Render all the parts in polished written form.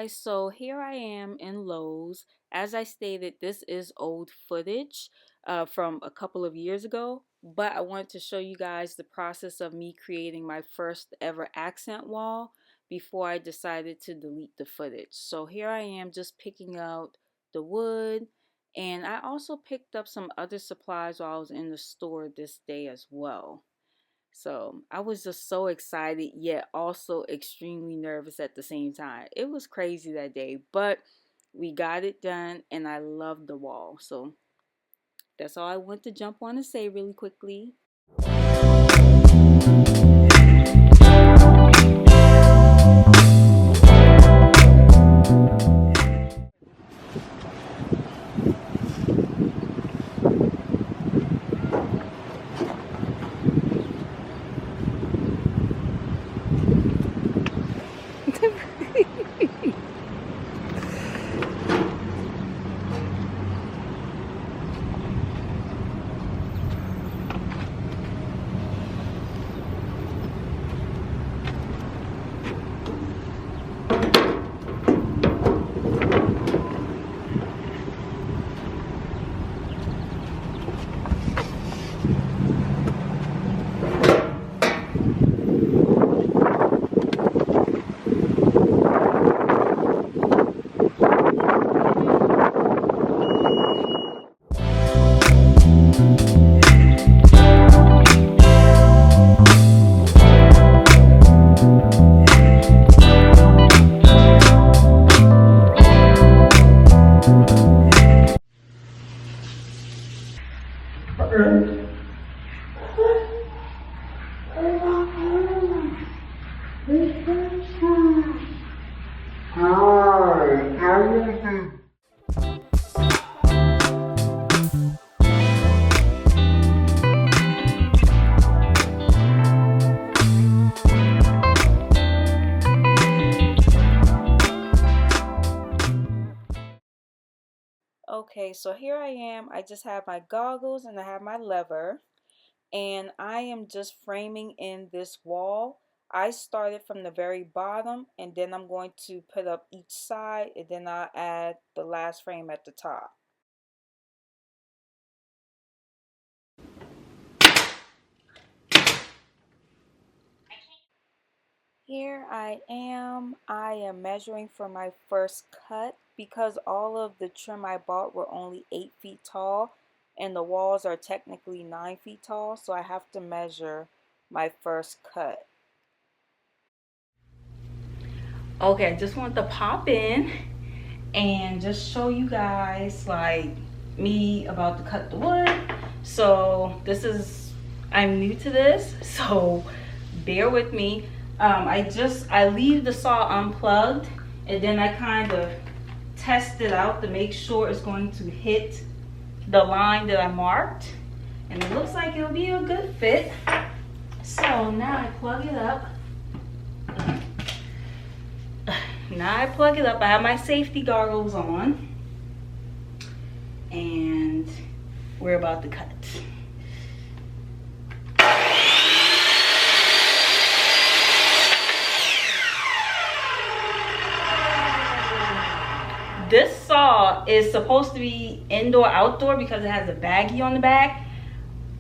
guys, so here I am in Lowe's. As I stated, this is old footage from a couple of years ago, but I wanted to show you guys the process of me creating my first ever accent wall before I decided to delete the footage. So here I am just picking out the wood, and I also picked up some other supplies while I was in the store this day as well. So I was just so excited, yet also extremely nervous at the same time. It was crazy that day, but we got it done and I loved the wall. So that's all I want to jump on and say really quickly. Okay, so here I am. I just have my goggles and I have my lever, and I am just framing in this wall. I started from the very bottom, and then I'm going to put up each side, and then I'll add the last frame at the top. Here I am measuring for my first cut because all of the trim I bought were only 8 feet tall and the walls are technically 9 feet tall, so I have to measure my first cut. Okay, I just want to pop in and just show you guys like me about to cut the wood. So I'm new to this, so bear with me. I leave the saw unplugged and then I kind of test it out to make sure it's going to hit the line that I marked, and it looks like it'll be a good fit. So now I plug it up. I have my safety goggles on and we're about to cut. This saw is supposed to be indoor outdoor because it has a baggie on the back.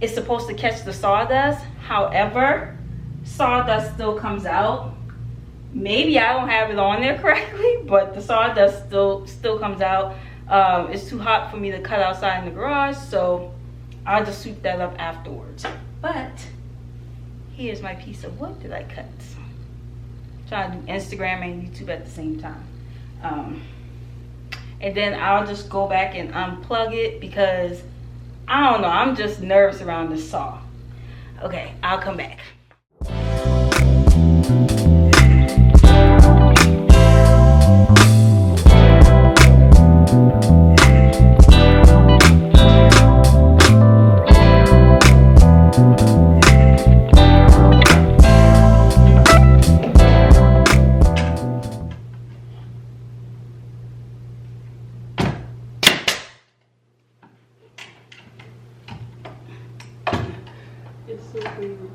It's supposed to catch the sawdust. However, sawdust still comes out. Maybe I don't have it on there correctly, but the sawdust still comes out. It's too hot for me to cut outside in the garage, so I'll just sweep that up afterwards. But here's my piece of wood that I cut. I'm trying to do Instagram and YouTube at the same time. And then I'll just go back and unplug it because I don't know, I'm just nervous around this saw. Okay, I'll come back. It's so crazy.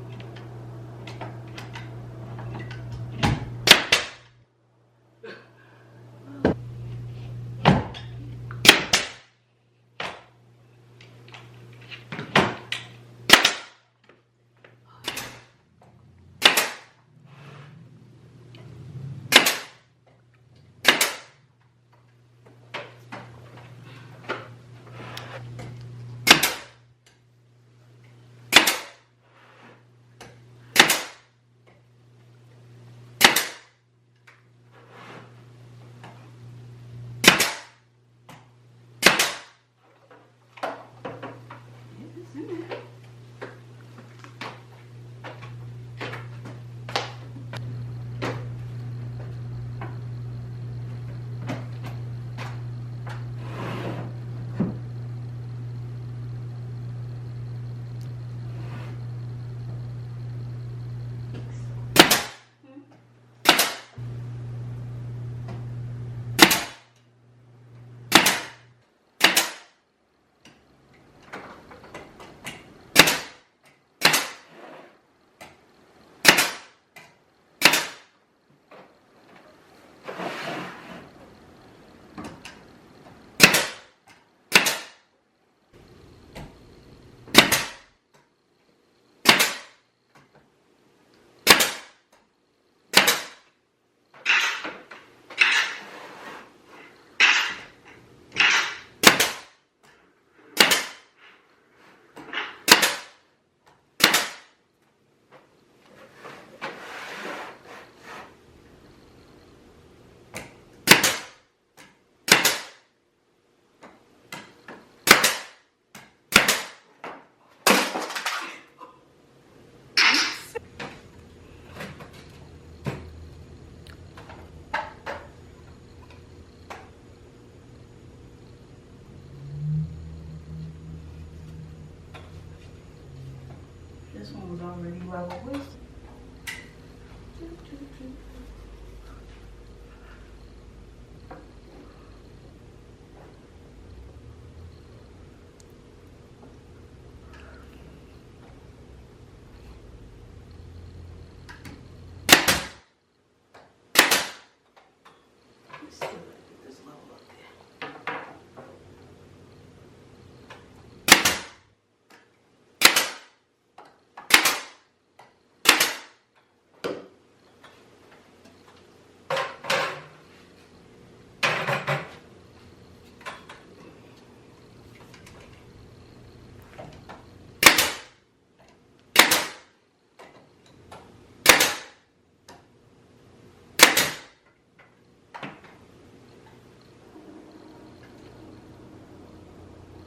already level with.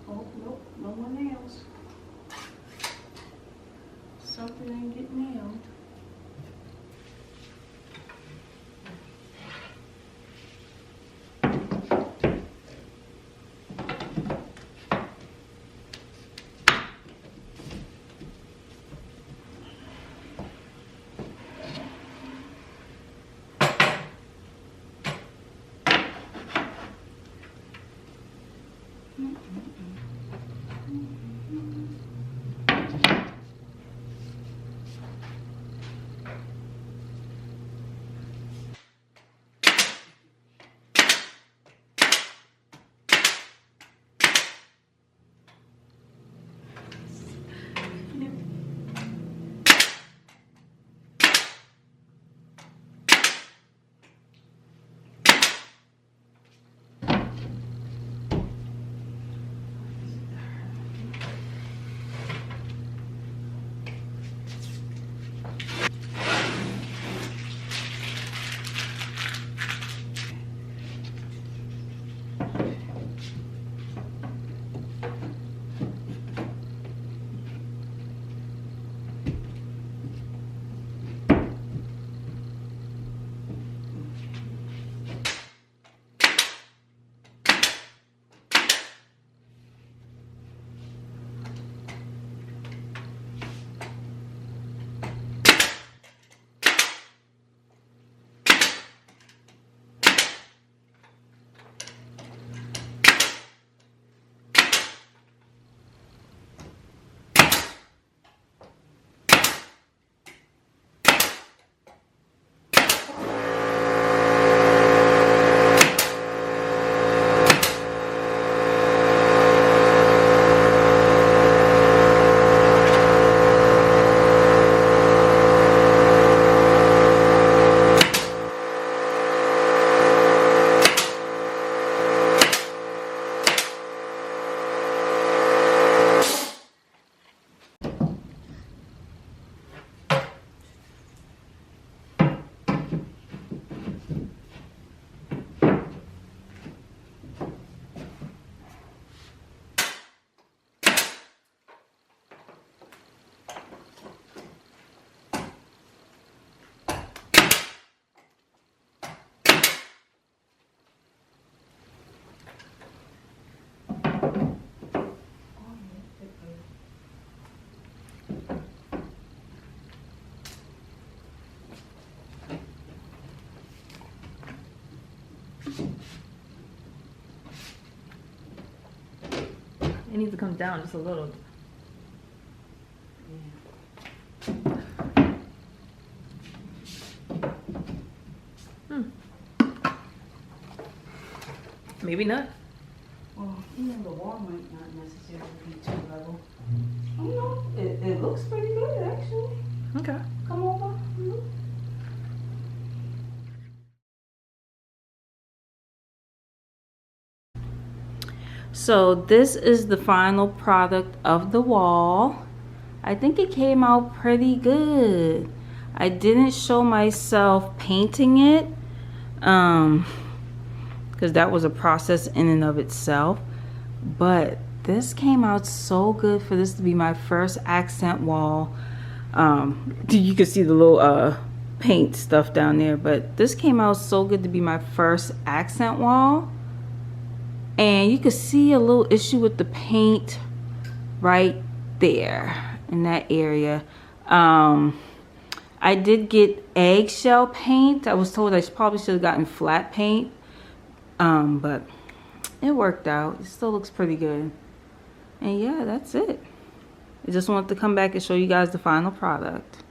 Oh, nope, no more nails. Something didn't get nailed. It needs to come down just a little. Maybe not. Well, even the wall might not necessarily be too level. Oh no, it looks pretty good actually. Okay. Come over. So this is the final product of the wall. I think it came out pretty good. I didn't show myself painting it because that was a process in and of itself, but this came out so good for this to be my first accent wall. You can see the little paint stuff down there, but this came out so good to be my first accent wall. And you can see a little issue with the paint right there in that area. I did get eggshell paint. I was told I probably should have gotten flat paint, but it worked out. It still looks pretty good. And yeah, that's it. I just wanted to come back and show you guys the final product.